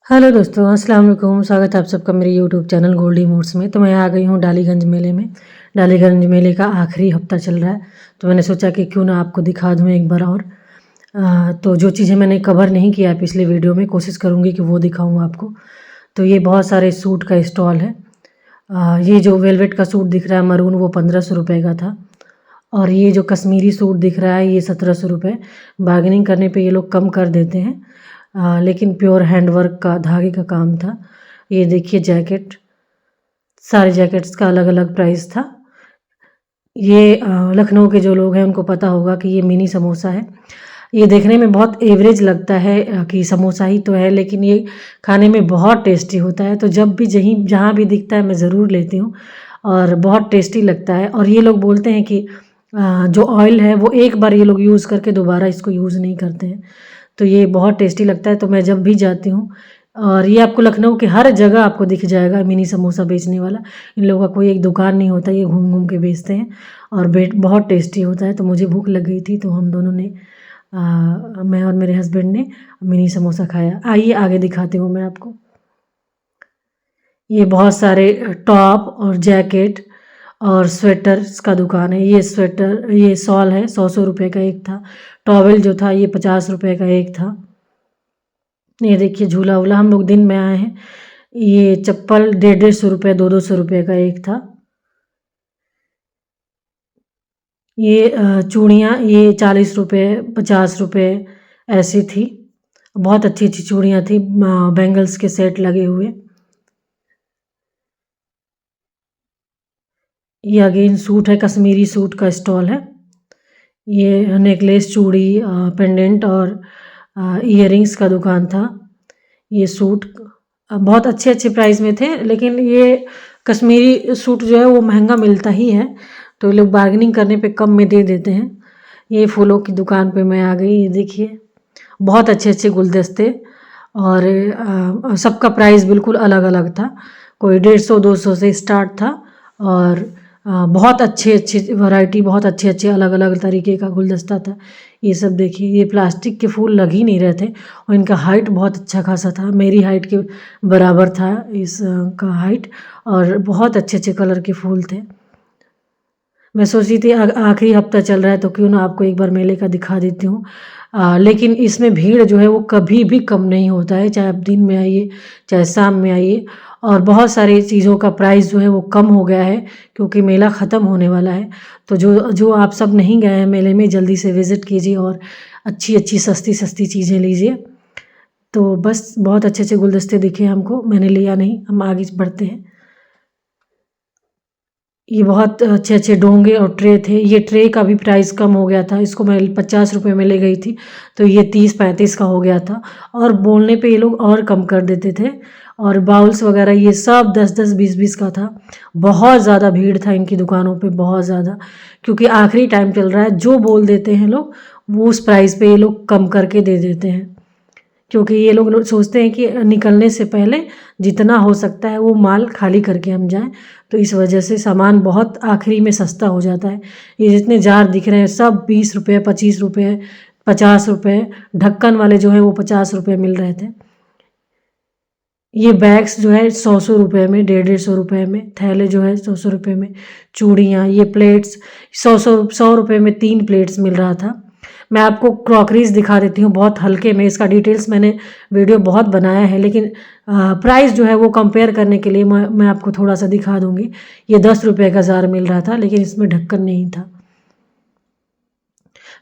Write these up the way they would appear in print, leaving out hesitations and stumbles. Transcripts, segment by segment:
Hello दोस्तों, अस्सलाम वालेकुम। स्वागत है आप सबका मेरे यूट्यूब चैनल गोल्डी मूड्स में। तो मैं आ गई हूँ डालीगंज मेले में। डालीगंज मेले का आखिरी हफ्ता चल रहा है, तो मैंने सोचा कि क्यों ना आपको दिखा दूँ एक बार और। तो जो चीज़ें मैंने कवर नहीं किया है पिछले वीडियो में, कोशिश करूँगी कि वो दिखाऊँ आपको। तो ये बहुत सारे सूट का स्टॉल है। ये जो वेलवेट का सूट दिख रहा है मरून, वो 1500 रुपये का था। और ये जो कश्मीरी सूट दिख रहा है ये 1700 रुपये। बार्गेनिंग करने पे ये लोग कम कर देते हैं। लेकिन प्योर हैंडवर्क का धागे का काम था। ये देखिए जैकेट, सारे जैकेट्स का अलग अलग प्राइस था। ये लखनऊ के जो लोग हैं उनको पता होगा कि ये मिनी समोसा है। ये देखने में बहुत एवरेज लगता है कि समोसा ही तो है, लेकिन ये खाने में बहुत टेस्टी होता है। तो जब भी जहाँ भी दिखता है मैं ज़रूर लेती हूँ और बहुत टेस्टी लगता है। और ये लोग बोलते हैं कि जो ऑयल है वो एक बार ये लोग यूज़ करके दोबारा इसको यूज़ नहीं करते हैं। तो ये बहुत टेस्टी लगता है। तो मैं जब भी जाती हूँ, और ये आपको लखनऊ के हर जगह आपको दिख जाएगा मिनी समोसा बेचने वाला। इन लोगों का कोई एक दुकान नहीं होता, ये घूम घूम के बेचते हैं और बहुत टेस्टी होता है। तो मुझे भूख लग गई थी, तो हम दोनों ने मैं और मेरे हस्बैंड ने मिनी समोसा खाया। आइए आगे दिखाती हूँ मैं आपको। ये बहुत सारे टॉप और जैकेट और स्वेटर्स का दुकान है। ये स्वेटर, ये शॉल है, 100 रुपये का एक था। टॉवेल जो था ये 50 रुपये का एक था। ये देखिए झूला वूला, हम लोग दिन में आए हैं। ये चप्पल 150 रुपये 200 रुपये का एक था। ये चूड़ियाँ, ये 40 रुपये 50 रुपये ऐसी थी। बहुत अच्छी अच्छी चूड़ियाँ थी, बैंगल्स के सेट लगे हुए। ये अगेन सूट है, कश्मीरी सूट का स्टॉल है। ये नेकलेस, चूड़ी, पेंडेंट और इयररिंग्स का दुकान था। ये सूट बहुत अच्छे अच्छे प्राइस में थे, लेकिन ये कश्मीरी सूट जो है वो महंगा मिलता ही है, तो लोग बार्गेनिंग करने पे कम में दे देते हैं। ये फूलों की दुकान पे मैं आ गई। ये देखिए बहुत अच्छे अच्छे गुलदस्ते, और सबका प्राइस बिल्कुल अलग अलग था। कोई 150 200 से स्टार्ट था, और बहुत अच्छे अच्छे वैरायटी, बहुत अच्छे अच्छे अलग अलग तरीके का गुलदस्ता था। ये सब देखिए, ये प्लास्टिक के फूल लग ही नहीं रहे थे, और इनका हाइट बहुत अच्छा खासा था, मेरी हाइट के बराबर था इस का हाइट। और बहुत अच्छे अच्छे कलर के फूल थे। मैं सोची थी आखिरी हफ्ता चल रहा है तो क्यों ना आपको एक बार मेले का दिखा देती हूँ। लेकिन इसमें भीड़ जो है वो कभी भी कम नहीं होता है, चाहे आप दिन में आइए चाहे शाम में आइए। और बहुत सारी चीज़ों का प्राइस जो है वो कम हो गया है, क्योंकि मेला ख़त्म होने वाला है। तो जो जो आप सब नहीं गए हैं मेले में, जल्दी से विज़िट कीजिए और अच्छी अच्छी सस्ती सस्ती चीज़ें लीजिए। तो बस बहुत अच्छे अच्छे गुलदस्ते दिखे हमको, मैंने लिया नहीं, हम आगे बढ़ते हैं। ये बहुत अच्छे अच्छे डोंगे और ट्रे थे। ये ट्रे का भी प्राइस कम हो गया था, इसको मैं 50 रुपये में ले गई थी, तो ये 30-35 का हो गया था। और बोलने पे ये लोग और कम कर देते थे। और बाउल्स वगैरह ये सब 10-10 20-20 का था। बहुत ज़्यादा भीड़ था इनकी दुकानों पे, बहुत ज़्यादा, क्योंकि आखिरी टाइम चल रहा है। जो बोल देते हैं लोग वो उस प्राइस पे ये लोग कम करके दे देते हैं, क्योंकि ये लोग सोचते हैं कि निकलने से पहले जितना हो सकता है वो माल खाली करके हम जाएं। तो इस वजह से सामान बहुत आखिरी में सस्ता हो जाता है। ये जितने जार दिख रहे हैं सब 20 रुपये 25 रुपये 50 रुपये, ढक्कन वाले जो है वो 50 रुपये मिल रहे थे। ये बैग्स जो है 100 रुपये में, 150 रुपये में। थैले जो है 100 रुपये में। चूड़ियाँ, ये प्लेट्स 100 रुपये में 3 प्लेट्स मिल रहा था। मैं आपको क्रॉकरीज दिखा देती हूँ बहुत हल्के में, इसका डिटेल्स मैंने वीडियो बहुत बनाया है, लेकिन प्राइस जो है वो कंपेयर करने के लिए मैं आपको थोड़ा सा दिखा दूँगी। ये 10 रुपये का जार मिल रहा था, लेकिन इसमें ढक्कन नहीं था।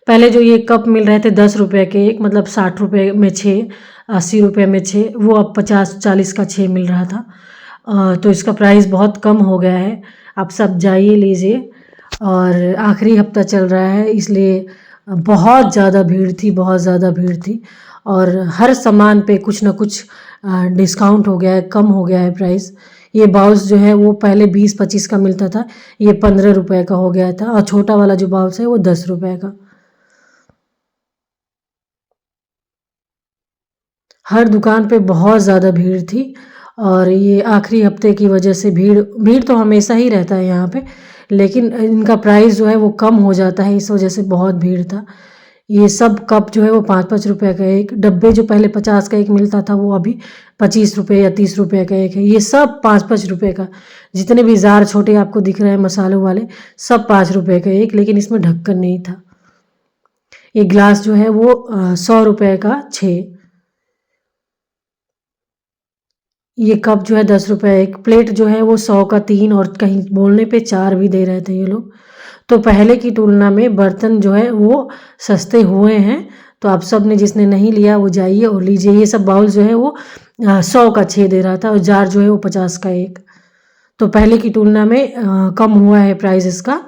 पहले जो ये कप मिल रहे थे 10 रुपये के एक, मतलब 60 रुपये में 6, 80 रुपये में 6, वो अब 50-40 का 6 मिल रहा था। तो इसका प्राइस बहुत कम हो गया है। आप सब जाइए लीजिए। और आखिरी हफ्ता चल रहा है, इसलिए बहुत ज़्यादा भीड़ थी, बहुत ज़्यादा भीड़ थी। और हर सामान पे कुछ ना कुछ डिस्काउंट हो गया है, कम हो गया है प्राइस। ये बाउल्स जो है वो पहले 20-25 का मिलता था, ये 15 रुपये का हो गया था। और छोटा वाला जो बाउल्स है वो 10 रुपये का। हर दुकान पे बहुत ज़्यादा भीड़ थी। और ये आखिरी हफ्ते की वजह से भीड़ भीड़ तो हमेशा ही रहता है यहाँ पे, लेकिन इनका प्राइस जो है वो कम हो जाता है, इस वजह से बहुत भीड़ था। ये सब कप जो है वो 5-5 रुपए का एक, डब्बे जो पहले 50 का एक मिलता था वो अभी 25 रुपए या 30 रुपए का एक है। ये सब 5-5 रुपए का, जितने भी जार छोटे आपको दिख रहे हैं मसालों वाले, सब 5 रुपए का एक, लेकिन इसमें ढक्कन नहीं था। ये ग्लास जो है वो 100 रुपए का 6। ये कप जो है 10 रुपए एक। प्लेट जो है वो 100 का 3 और कहीं बोलने पे 4 भी दे रहे थे ये लोग। तो पहले की तुलना में बर्तन जो है वो सस्ते हुए हैं। तो आप सब ने जिसने नहीं लिया वो जाइए और लीजिए। ये सब बाउल जो है वो 100 का 6 दे रहा था और जार जो है वो 50 का एक। तो पहले की तुलना में कम हुआ है प्राइस इसका।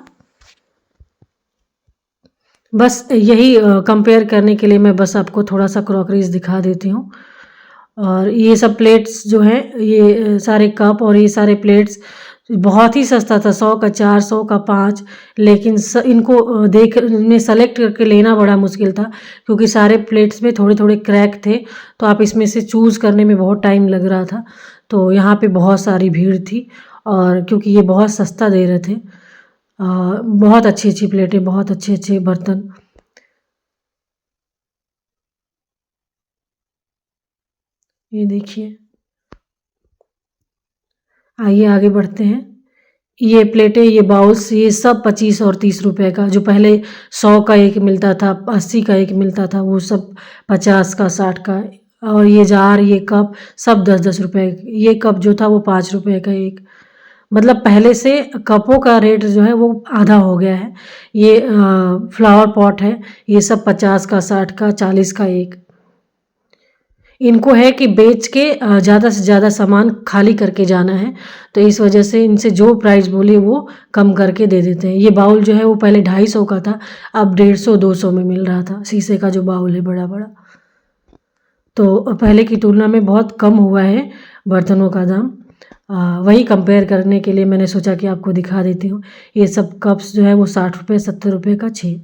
बस यही कंपेयर करने के लिए मैं बस आपको थोड़ा सा क्रॉकरीज दिखा देती हूँ। और ये सब प्लेट्स जो हैं, ये सारे कप और ये सारे प्लेट्स बहुत ही सस्ता था, 100 का 4, 100 का 5। लेकिन इनको देख में सेलेक्ट करके लेना बड़ा मुश्किल था, क्योंकि सारे प्लेट्स में थोड़े थोड़े क्रैक थे। तो आप इसमें से चूज़ करने में बहुत टाइम लग रहा था। तो यहाँ पे बहुत सारी भीड़ थी, और क्योंकि ये बहुत सस्ता दे रहे थे। बहुत अच्छी अच्छी प्लेटें, बहुत अच्छे अच्छे बर्तन। ये देखिए, आइए आगे बढ़ते हैं। ये प्लेटें, ये बाउल्स, ये सब 25 और 30 रुपए का, जो पहले 100 का एक मिलता था, 80 का एक मिलता था, वो सब 50 का, 60 का। और ये जार, ये कप सब 10-10 रुपए। ये कप जो था वो 5 रुपए का एक। मतलब पहले से कपों का रेट जो है वो आधा हो गया है। ये फ्लावर पॉट है, ये सब 50 का, 60 का, 40 का एक। इनको है कि बेच के ज़्यादा से ज़्यादा सामान खाली करके जाना है, तो इस वजह से इनसे जो प्राइस बोले वो कम करके दे देते हैं। ये बाउल जो है वो पहले 250 का था, अब 150-200 में मिल रहा था, शीशे का जो बाउल है बड़ा बड़ा। तो पहले की तुलना में बहुत कम हुआ है बर्तनों का दाम। वही कंपेयर करने के लिए मैंने सोचा कि आपको दिखा देती हूँ। ये सब कप्स जो है वो 60 रुपये, 70 रुपये का 6।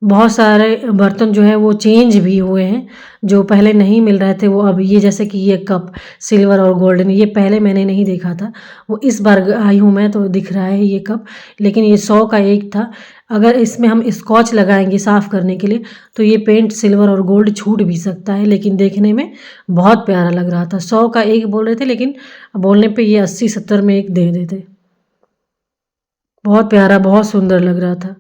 बहुत सारे बर्तन जो है वो चेंज भी हुए हैं, जो पहले नहीं मिल रहे थे वो अब, ये जैसे कि ये कप सिल्वर और गोल्डन, ये पहले मैंने नहीं देखा था, वो इस बार आई हूँ मैं तो दिख रहा है ये कप। लेकिन ये 100 का एक था। अगर इसमें हम स्कॉच लगाएंगे साफ़ करने के लिए तो ये पेंट सिल्वर और गोल्ड छूट भी सकता है, लेकिन देखने में बहुत प्यारा लग रहा था। 100 का एक बोल रहे थे, लेकिन बोलने पर ये 80-70 में एक दे देते। बहुत प्यारा, बहुत सुंदर लग रहा था।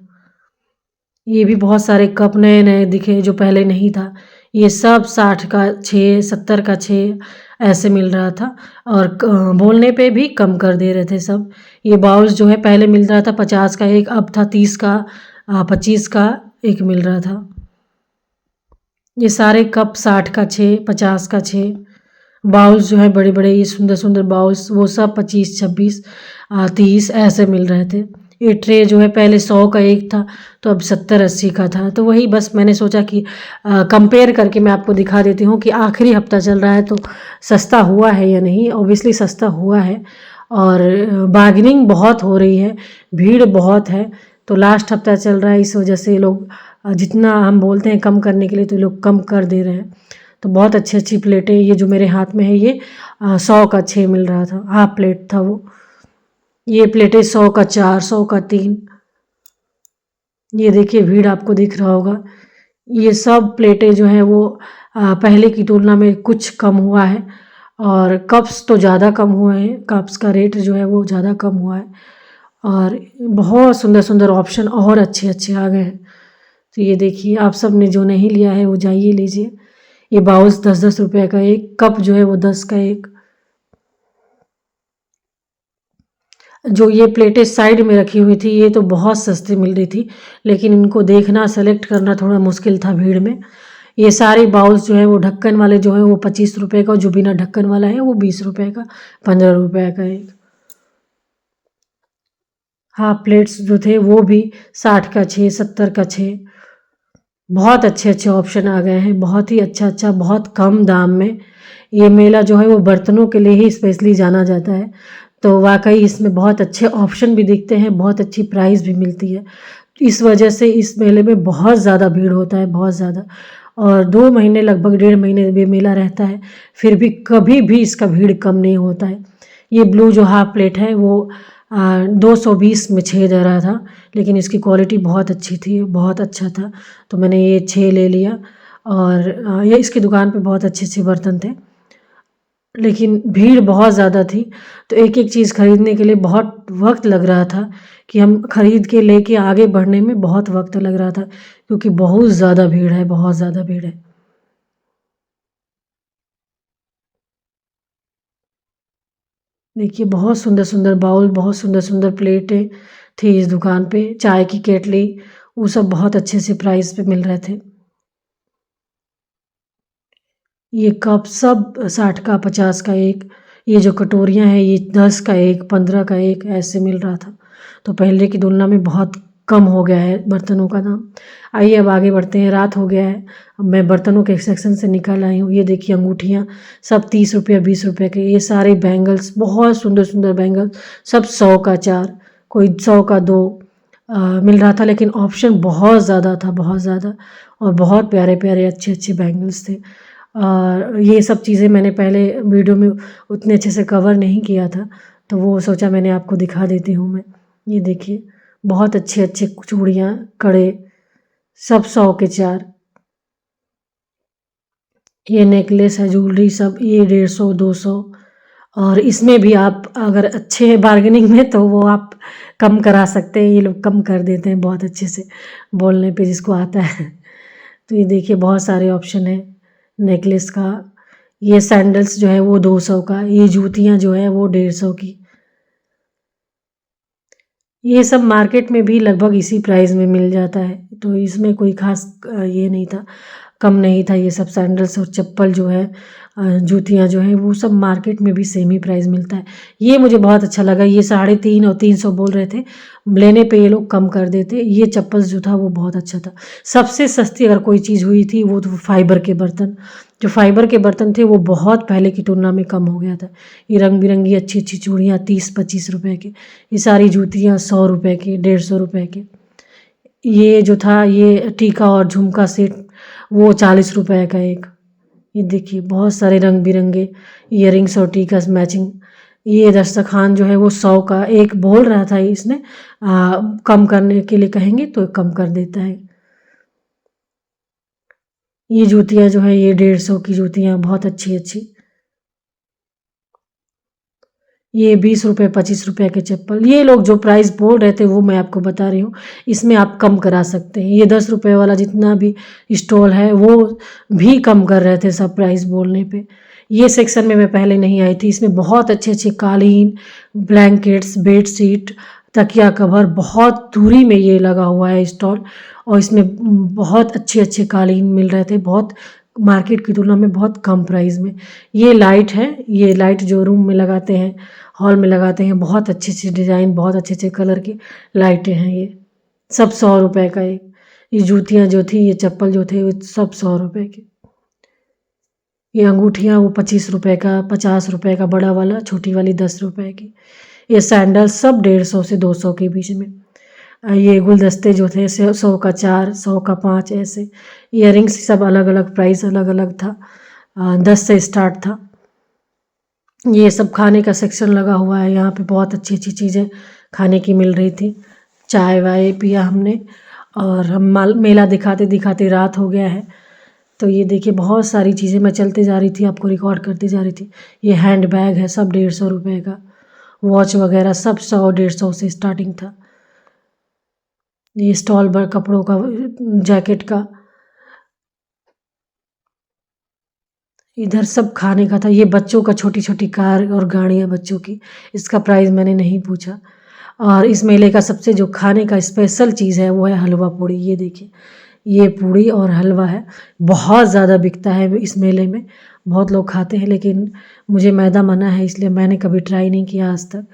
ये भी बहुत सारे कप नए नए दिखे जो पहले नहीं था। ये सब 60 का 6, 70 का 6 ऐसे मिल रहा था, और बोलने पे भी कम कर दे रहे थे सब। ये बाउल्स जो है पहले मिल रहा था 50 का एक, अब था 30 का, 25 का एक मिल रहा था। ये सारे कप 60 का 6, 50 का 6। बाउल्स जो है बड़े बड़े, ये सुंदर सुंदर बाउल्स, वो सब 25, 26, 30 ऐसे मिल रहे थे। ये ट्रे जो है पहले 100 का एक था, तो अब 70-80 का था। तो वही बस मैंने सोचा कि कंपेयर करके मैं आपको दिखा देती हूँ कि आखिरी हफ्ता चल रहा है तो सस्ता हुआ है या नहीं। ऑब्वियसली सस्ता हुआ है, और बार्गेनिंग बहुत हो रही है, भीड़ बहुत है। तो लास्ट हफ्ता चल रहा है, इस वजह से लोग जितना हम बोलते हैं कम करने के लिए तो लोग कम कर दे रहे हैं। तो बहुत अच्छी अच्छी प्लेटें, ये जो मेरे हाथ में है ये 100 का 6 मिल रहा था, हाफ प्लेट था वो। ये प्लेटें 100 का 4, 100 का 3। ये देखिए, भीड़ आपको दिख रहा होगा। ये सब प्लेटें जो हैं वो पहले की तुलना में कुछ कम हुआ है, और कप्स तो ज़्यादा कम हुए हैं, कप्स का रेट जो है वो ज़्यादा कम हुआ है। और बहुत सुंदर सुंदर ऑप्शन और अच्छे अच्छे आ गए हैं। तो ये देखिए, आप सब ने जो नहीं लिया है वो जाइए लीजिए। ये बाउल्स 10-10 रुपये का एक, कप जो है वो 10 का एक। जो ये प्लेटें साइड में रखी हुई थी ये तो बहुत सस्ती मिल रही थी, लेकिन इनको देखना, सेलेक्ट करना थोड़ा मुश्किल था भीड़ में। ये सारे बाउल्स जो है वो ढक्कन वाले जो है वो 25 रुपये का, और जो बिना ढक्कन वाला है वो 20 रुपये का, 15 रुपये का एक। हाँ, प्लेट्स जो थे वो भी 60 का 6, 70 का 6। बहुत अच्छे अच्छे ऑप्शन आ गए हैं, बहुत ही अच्छा अच्छा, बहुत कम दाम में। ये मेला जो है वो बर्तनों के लिए ही स्पेशली जाना जाता है। तो वाकई इसमें बहुत अच्छे ऑप्शन भी दिखते हैं, बहुत अच्छी प्राइस भी मिलती है। इस वजह से इस मेले में बहुत ज़्यादा भीड़ होता है, बहुत ज़्यादा। और 2 महीने, लगभग 1.5 महीने ये मेला रहता है, फिर भी कभी भी इसका भीड़ कम नहीं होता है। ये ब्लू जो हाफ प्लेट है वो 220 में 6 दे रहा था, लेकिन इसकी क्वालिटी बहुत अच्छी थी, बहुत अच्छा था, तो मैंने ये 6 ले लिया। और ये इसकी दुकान पे बहुत अच्छे अच्छे बर्तन थे, लेकिन भीड़ बहुत ज़्यादा थी, तो एक एक चीज़ ख़रीदने के लिए बहुत वक्त लग रहा था कि हम ख़रीद के लेके आगे बढ़ने में बहुत वक्त लग रहा था, क्योंकि बहुत ज़्यादा भीड़ है, बहुत ज़्यादा भीड़ है। देखिए बहुत सुंदर सुंदर बाउल, बहुत सुंदर सुंदर प्लेटें थी इस दुकान पे, चाय की केटली, वो सब बहुत अच्छे से प्राइस पे मिल रहे थे। ये कप सब 60 का, 50 का एक। ये जो कटोरियाँ हैं ये 10 का एक, 15 का एक, ऐसे मिल रहा था। तो पहले की तुलना में बहुत कम हो गया है बर्तनों का दाम। आइए अब आगे बढ़ते हैं, रात हो गया है। अब मैं बर्तनों के सेक्शन से निकल आई हूँ। ये देखिए अंगूठियाँ सब 30 रुपये, 20 रुपये के। ये सारे बैंगल्स, बहुत सुंदर सुंदर बैंगल्स, सब 100 का 4, कोई 100 का 2 मिल रहा था, लेकिन ऑप्शन बहुत ज़्यादा था, बहुत ज़्यादा, और बहुत प्यारे प्यारे अच्छे अच्छे बैंगल्स थे। और ये सब चीज़ें मैंने पहले वीडियो में उतने अच्छे से कवर नहीं किया था, तो वो सोचा मैंने आपको दिखा देती हूँ मैं। ये देखिए बहुत अच्छे अच्छे चूड़ियाँ, कड़े, सब 100 के 4। ये नेकलेस है, ज्वेलरी सब, ये 150, 200। और इसमें भी आप अगर अच्छे हैं बार्गेनिंग में तो वो आप कम करा सकते हैं, ये लोग कम कर देते हैं बहुत अच्छे से, बोलने पे जिसको आता है। तो ये देखिए बहुत सारे ऑप्शन हैं नेकलेस का। ये सैंडल्स जो है वो 200 का, ये जूतियाँ जो है वो 150 की। ये सब मार्केट में भी लगभग इसी प्राइस में मिल जाता है, तो इसमें कोई ख़ास ये नहीं था, कम नहीं था। ये सब सैंडल्स और चप्पल जो है, जूतियाँ जो हैं, वो सब मार्केट में भी सेम ही प्राइस मिलता है। ये मुझे बहुत अच्छा लगा, ये 350 और 300 बोल रहे थे, लेने पे ये लोग कम कर देते। ये चप्पल जो था वो बहुत अच्छा था। सबसे सस्ती अगर कोई चीज़ हुई थी वो तो फाइबर के बर्तन, जो फाइबर के बर्तन थे वो बहुत पहले की तुलना में कम हो गया था। ये रंग बिरंगी अच्छी अच्छी चूड़ियाँ 30-25 रुपए के, ये सारी जूतियाँ 100 रुपए की, 150 रुपए के। ये जो था ये टीका और झुमका सेट, वो 40 रुपए का एक। ये देखिए बहुत सारे रंग बिरंगे इयररिंग्स और टीका मैचिंग। ये दस्तरखान जो है वो 100 का एक बोल रहा था इसने, कम करने के लिए कहेंगे तो कम कर देता है। ये जूतियाँ जो है ये 150 की जूतियाँ, बहुत अच्छी अच्छी। ये 20 रुपये, 25 रुपये के चप्पल। ये लोग जो प्राइस बोल रहे थे वो मैं आपको बता रही हूँ, इसमें आप कम करा सकते हैं। ये 10 रुपये वाला जितना भी स्टॉल है वो भी कम कर रहे थे सब प्राइस बोलने पे। ये सेक्शन में मैं पहले नहीं आई थी, इसमें बहुत अच्छे अच्छे कालीन, ब्लैंकेट्स, बेड शीट, तकिया कवर, बहुत दूरी में ये लगा हुआ है स्टॉल, और इसमें बहुत अच्छे अच्छे कालीन मिल रहे थे, बहुत मार्केट की तुलना में बहुत कम प्राइस में। ये लाइट है, ये लाइट जो रूम में लगाते हैं, हॉल में लगाते हैं, बहुत अच्छे अच्छे डिज़ाइन, बहुत अच्छे अच्छे कलर की लाइटें हैं। ये सब 100 रुपए का एक। ये जूतियाँ जो थी, ये चप्पल जो थे, वो सब 100 रुपए के। ये अंगूठियाँ वो 25 रुपए का, 50 रुपए का बड़ा वाला, छोटी वाली 10 रुपए की। ये सैंडल सब 150 से 200 के बीच में। ये गुलदस्ते जो थे 100 का 4, 100 का 5, ऐसे। इयररिंग्स सब अलग अलग प्राइस, अलग अलग था, 10 से स्टार्ट था। ये सब खाने का सेक्शन लगा हुआ है, यहाँ पे बहुत अच्छी अच्छी चीज़ें खाने की मिल रही थी। चाय वाय पिया हमने, और हम मेला दिखाते दिखाते रात हो गया है। तो ये देखिए बहुत सारी चीज़ें, मैं चलते जा रही थी आपको रिकॉर्ड करती जा रही थी। ये हैंड बैग है, सब 150 रुपये का। वॉच वगैरह सब 100-150 से स्टार्टिंग था। ये स्टॉल पर कपड़ों का, जैकेट का, इधर सब खाने का था। ये बच्चों का छोटी छोटी कार और गाड़ियाँ बच्चों की, इसका प्राइस मैंने नहीं पूछा। और इस मेले का सबसे जो खाने का स्पेशल चीज़ है वो है हलवा पूड़ी। ये देखिए ये पूड़ी और हलवा है, बहुत ज़्यादा बिकता है इस मेले में, बहुत लोग खाते हैं, लेकिन मुझे मैदा मना है इसलिए मैंने कभी ट्राई नहीं किया आज तक।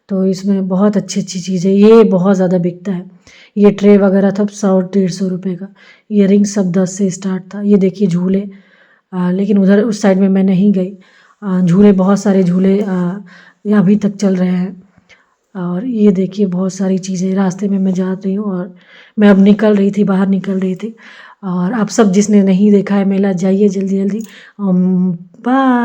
तो इसमें बहुत अच्छी अच्छी चीज़ें, ये बहुत ज़्यादा बिकता है। ये ट्रे वगैरह था 100-150 रुपये का। इयररिंग सब 10 से स्टार्ट था। ये देखिए झूले, लेकिन उधर उस साइड में मैं नहीं गई। झूले, बहुत सारे झूले ये अभी तक चल रहे हैं। और ये देखिए बहुत सारी चीज़ें, रास्ते में मैं जा रही हूँ और मैं अब निकल रही थी, बाहर निकल रही थी। और आप सब जिसने नहीं देखा है मेला, जाइए जल्दी जल्दी। बाय।